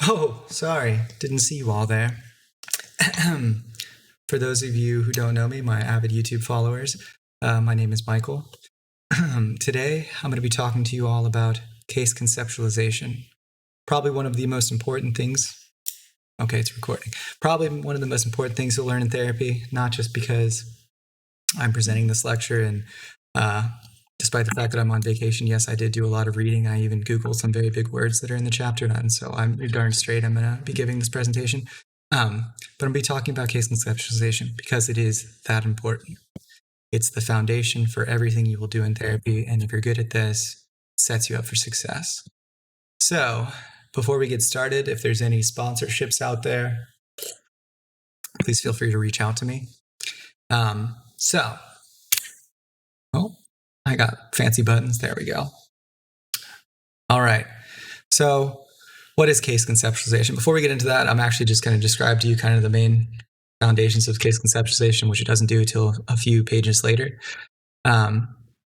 Oh, sorry. Didn't see you all there. For those of you who don't know me, my avid YouTube followers, my name is Michael. Today, I'm going to be talking to you all about case conceptualization. Probably one of the most important things. Okay, it's recording. Probably one of the most important things to learn in therapy, not just because I'm presenting this lecture and despite the fact that I'm on vacation, yes, I did do a lot of reading. I even Googled some very big words that are in the chapter, and so I'm darn straight I'm going to be giving this presentation. But I'm going to be talking about case conceptualization because it is that important. It's the foundation for everything you will do in therapy, and if you're good at this, it sets you up for success. So, before we get started, if there's any sponsorships out there, please feel free to reach out to me. I got fancy buttons. There we go. All right. So what is case conceptualization? Before we get into that, I'm actually just going to describe to you kind of the main foundations of case conceptualization, which it doesn't do until a few pages later.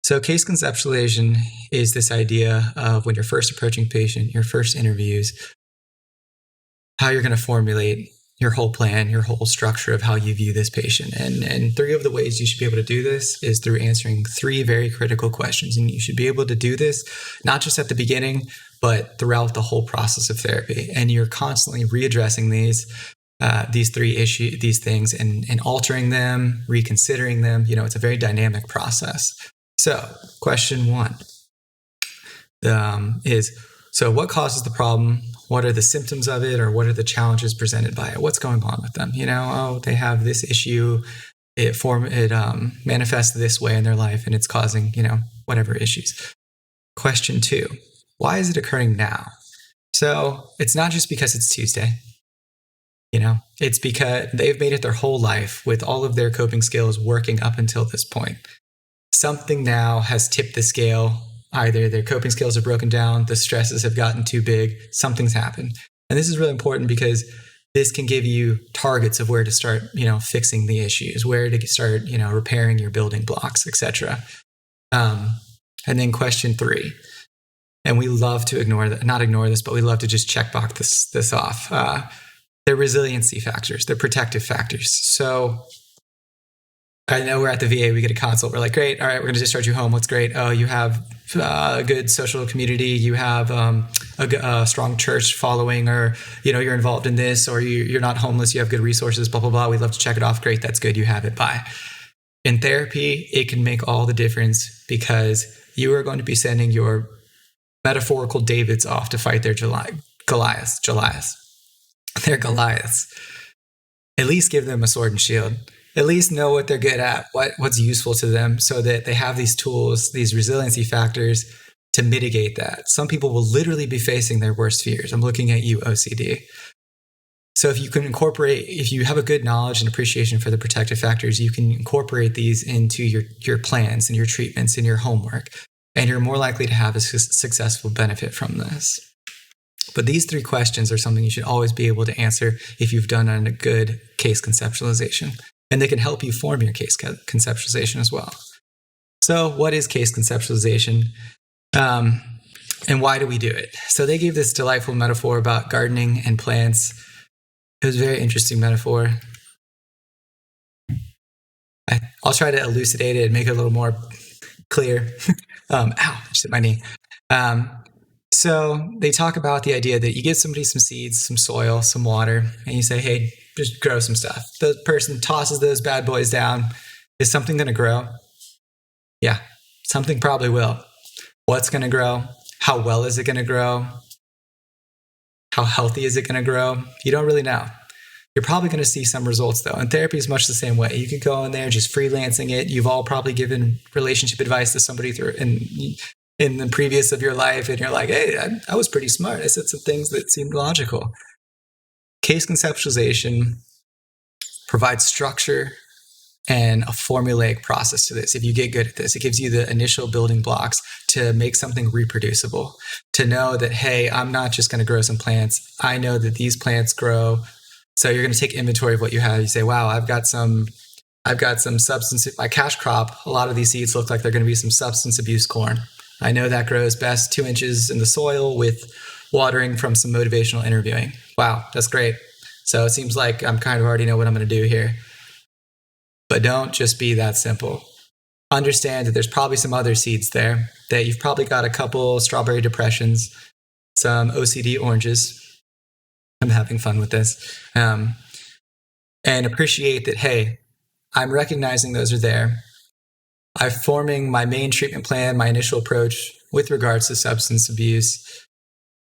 So case conceptualization is this idea of when you're first approaching a patient, your first interviews, how you're going to formulate your whole plan, your whole structure of how you view this patient. And three of the ways you should be able to do this is through answering three very critical questions. And you should be able to do this not just at the beginning, but throughout the whole process of therapy. And you're constantly readdressing these things and altering them, reconsidering them. You know, it's a very dynamic process. So question one is, so what causes the problem? What are the symptoms of it, or what are the challenges presented by it? What's going on with them? You know, oh, they have this issue. It manifests this way in their life, and it's causing, whatever issues. Question two, why is it occurring now? So it's not just because it's Tuesday. It's because they've made it their whole life with all of their coping skills working up until this point. Something now has tipped the scale. Either their coping skills are broken down, the stresses have gotten too big, something's happened. And this is really important because this can give you targets of where to start, fixing the issues, where to start, repairing your building blocks, etc. And then question three, and we love to not ignore this, but we love to just check box this off. They're resiliency factors, they're protective factors. So I know we're at the VA, we get a consult. We're like, great, all right, we're going to discharge you home. What's great? Oh, you have a good social community. You have a strong church following, or, you're involved in this, or you're not homeless. You have good resources, blah, blah, blah. We'd love to check it off. Great, that's good. You have it. Bye. In therapy, it can make all the difference because you are going to be sending your metaphorical Davids off to fight their Goliaths. They're Goliaths. At least give them a sword and shield. At least know what they're good at, what's useful to them, so that they have these tools, these resiliency factors to mitigate that. Some people will literally be facing their worst fears. I'm looking at you, OCD. So if you have a good knowledge and appreciation for the protective factors, you can incorporate these into your plans and your treatments and your homework, and you're more likely to have a successful benefit from this. But these three questions are something you should always be able to answer if you've done a good case conceptualization. And they can help you form your case conceptualization as well. So what is case conceptualization? And why do we do it? So they gave this delightful metaphor about gardening and plants. It was a very interesting metaphor. I'll try to elucidate it and make it a little more clear. Ow, I just hit my knee. So they talk about the idea that you give somebody some seeds, some soil, some water, and you say, hey, just grow some stuff. The person tosses those bad boys down. Is something going to grow? Yeah, something probably will. What's going to grow? How well is it going to grow? How healthy is it going to grow? You don't really know. You're probably going to see some results, though. And therapy is much the same way. You can go in there just freelancing it. You've all probably given relationship advice to somebody in the previous of your life, and you're like, hey, I was pretty smart. I said some things that seemed logical. Case conceptualization provides structure and a formulaic process to this. If you get good at this, it gives you the initial building blocks to make something reproducible, to know that, hey, I'm not just going to grow some plants. I know that these plants grow. So you're going to take inventory of what you have. You say, wow, I've got some substance. My cash crop, a lot of these seeds look like they're going to be some substance abuse corn. I know that grows best 2 inches in the soil with watering from some motivational interviewing. Wow, that's great. So it seems like I'm kind of already know what I'm going to do here. But don't just be that simple. Understand that there's probably some other seeds there, that you've probably got a couple strawberry depressions, some OCD oranges. I'm having fun with this. And appreciate that, hey, I'm recognizing those are there. I'm forming my main treatment plan, my initial approach with regards to substance abuse.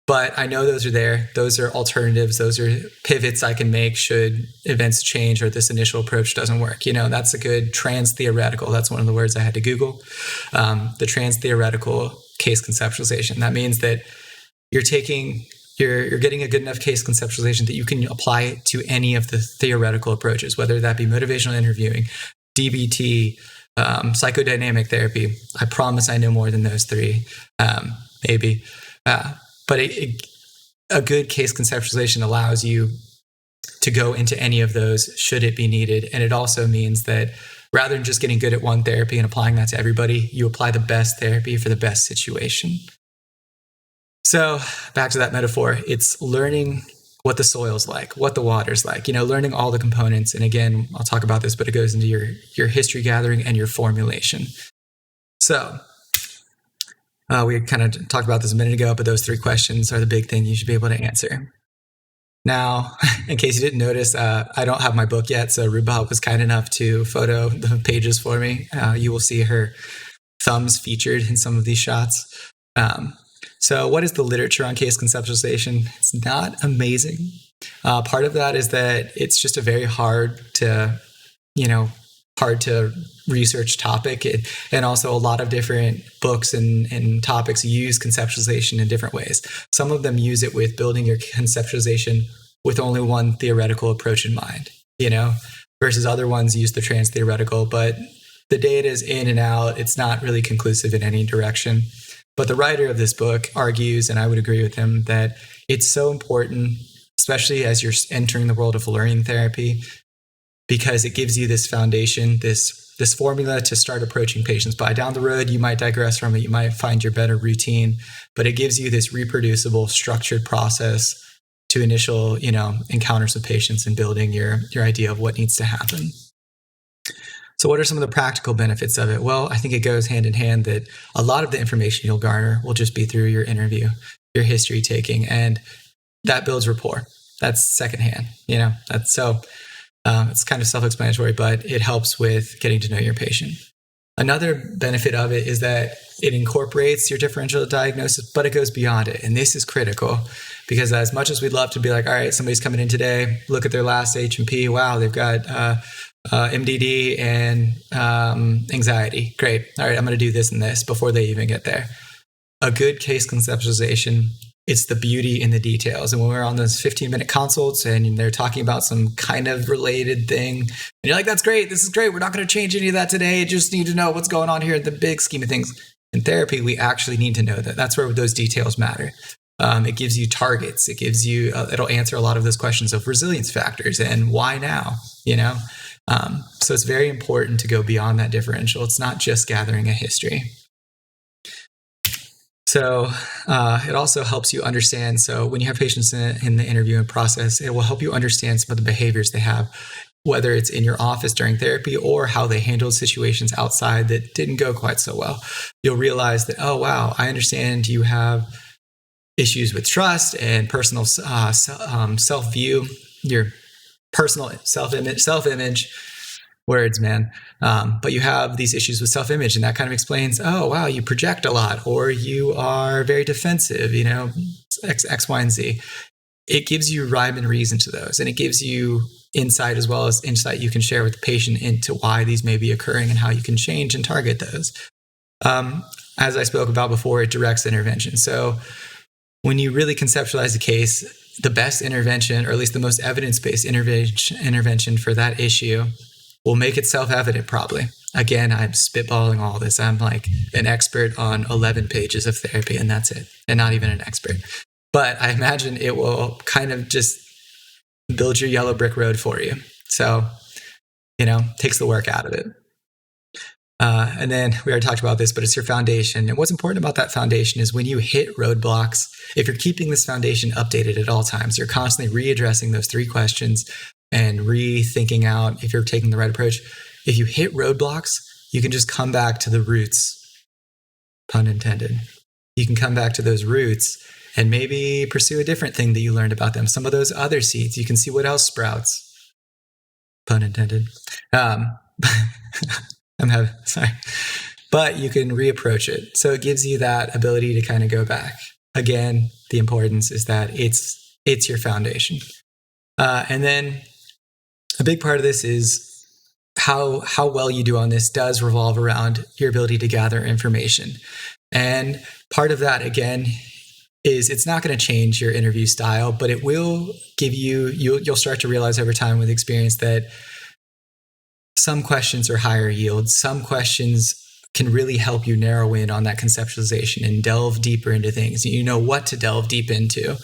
But I know those are there. Those are alternatives. Those are pivots I can make should events change or this initial approach doesn't work. That's a good trans-theoretical. That's one of the words I had to Google. The trans-theoretical case conceptualization. That means that you're getting a good enough case conceptualization that you can apply it to any of the theoretical approaches, whether that be motivational interviewing, DBT, psychodynamic therapy. I promise I know more than those three, maybe. But a good case conceptualization allows you to go into any of those should it be needed. And it also means that rather than just getting good at one therapy and applying that to everybody, you apply the best therapy for the best situation. So back to that metaphor, it's learning what the soil's like, what the water's like, learning all the components. And again, I'll talk about this, but it goes into your history gathering and your formulation. So we kind of talked about this a minute ago, but those 3 questions are the big thing you should be able to answer. Now, in case you didn't notice, I don't have my book yet, so Ruba was kind enough to photo the pages for me. You will see her thumbs featured in some of these shots. So what is the literature on case conceptualization? It's not amazing. Part of that is that it's just a very hard to research topic. And also a lot of different books and topics use conceptualization in different ways. Some of them use it with building your conceptualization with only one theoretical approach in mind, versus other ones use the trans-theoretical, but the data is in and out. It's not really conclusive in any direction. But the writer of this book argues, and I would agree with him, that it's so important, especially as you're entering the world of learning therapy, because it gives you this foundation, this formula to start approaching patients by. Down the road, you might digress from it. You might find your better routine, but it gives you this reproducible, structured process to initial, encounters with patients and building your idea of what needs to happen. So what are some of the practical benefits of it? Well, I think it goes hand in hand that a lot of the information you'll garner will just be through your interview, your history taking, and that builds rapport. That's secondhand, it's kind of self-explanatory, but it helps with getting to know your patient. Another benefit of it is that it incorporates your differential diagnosis, but it goes beyond it. And this is critical because as much as we'd love to be like, all right, somebody's coming in today, look at their last H&P. Wow, they've got MDD and anxiety. Great. All right, I'm going to do this and this before they even get there. A good case conceptualization, it's the beauty in the details. And when we're on those 15-minute consults and they're talking about some kind of related thing, and you're like, that's great. This is great. We're not going to change any of that today. You just need to know what's going on here in the big scheme of things. In therapy, we actually need to know that. That's where those details matter. It gives you targets. It gives you, it'll answer a lot of those questions of resilience factors and why now, So it's very important to go beyond that differential. It's not just gathering a history. So it also helps you understand. So when you have patients in the interviewing process, it will help you understand some of the behaviors they have, whether it's in your office during therapy or how they handled situations outside that didn't go quite so well. You'll realize that, oh, wow, I understand you have issues with trust and personal self-view, your personal self-image, words, man. But you have these issues with self-image, and that kind of explains, oh, wow, you project a lot, or you are very defensive, X, Y, and Z. It gives you rhyme and reason to those, and it gives you insight as well as insight you can share with the patient into why these may be occurring and how you can change and target those. As I spoke about before, it directs intervention. So when you really conceptualize a case, the best intervention, or at least the most evidence-based intervention for that issue will make it self-evident probably. Again, I'm spitballing all this. I'm like an expert on 11 pages of therapy, and that's it, and not even an expert. But I imagine it will kind of just build your yellow brick road for you. So, takes the work out of it. And then we already talked about this, but it's your foundation. And what's important about that foundation is when you hit roadblocks, if you're keeping this foundation updated at all times, you're constantly readdressing those 3 questions and rethinking out if you're taking the right approach. If you hit roadblocks, you can just come back to the roots, pun intended. You can come back to those roots and maybe pursue a different thing that you learned about them. Some of those other seeds, you can see what else sprouts, pun intended. Sorry. But you can reapproach it. So it gives you that ability to kind of go back. Again, the importance is that it's your foundation. And then a big part of this is how well you do on this does revolve around your ability to gather information. And part of that, again, is it's not going to change your interview style, but it will give you'll start to realize over time with experience that some questions are higher yield. Some questions can really help you narrow in on that conceptualization and delve deeper into things. You know what to delve deep into.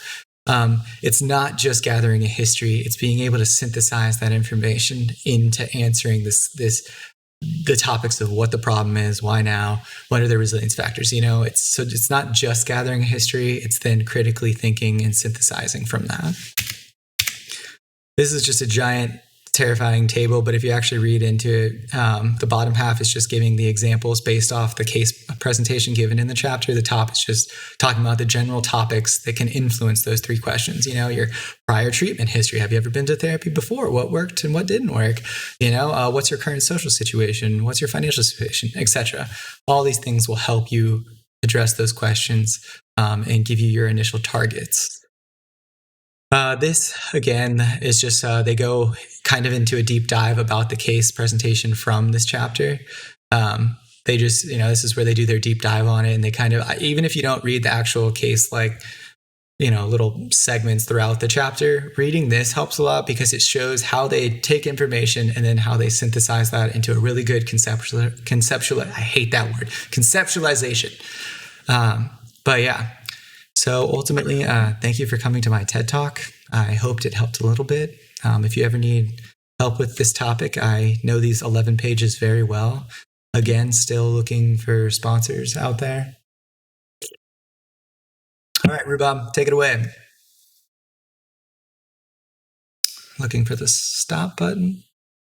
It's not just gathering a history. It's being able to synthesize that information into answering the topics of what the problem is, why now, what are the resilience factors. It's not just gathering a history. It's then critically thinking and synthesizing from that. This is just a giant, terrifying table, but if you actually read into it, the bottom half is just giving the examples based off the case presentation given in the chapter. The top is just talking about the general topics that can influence those 3 questions. Your prior treatment history. Have you ever been to therapy before? What worked and what didn't work? What's your current social situation? What's your financial situation, etc. All these things will help you address those questions and give you your initial targets. This, again, is just they go kind of into a deep dive about the case presentation from this chapter. They just, this is where they do their deep dive on it. And they kind of, even if you don't read the actual case, little segments throughout the chapter, reading this helps a lot because it shows how they take information and then how they synthesize that into a really good conceptualization. But yeah. So ultimately, thank you for coming to my TED Talk. I hoped it helped a little bit. If you ever need help with this topic, I know these 11 pages very well. Again, still looking for sponsors out there. All right, Rhubarb, take it away. Looking for the stop button.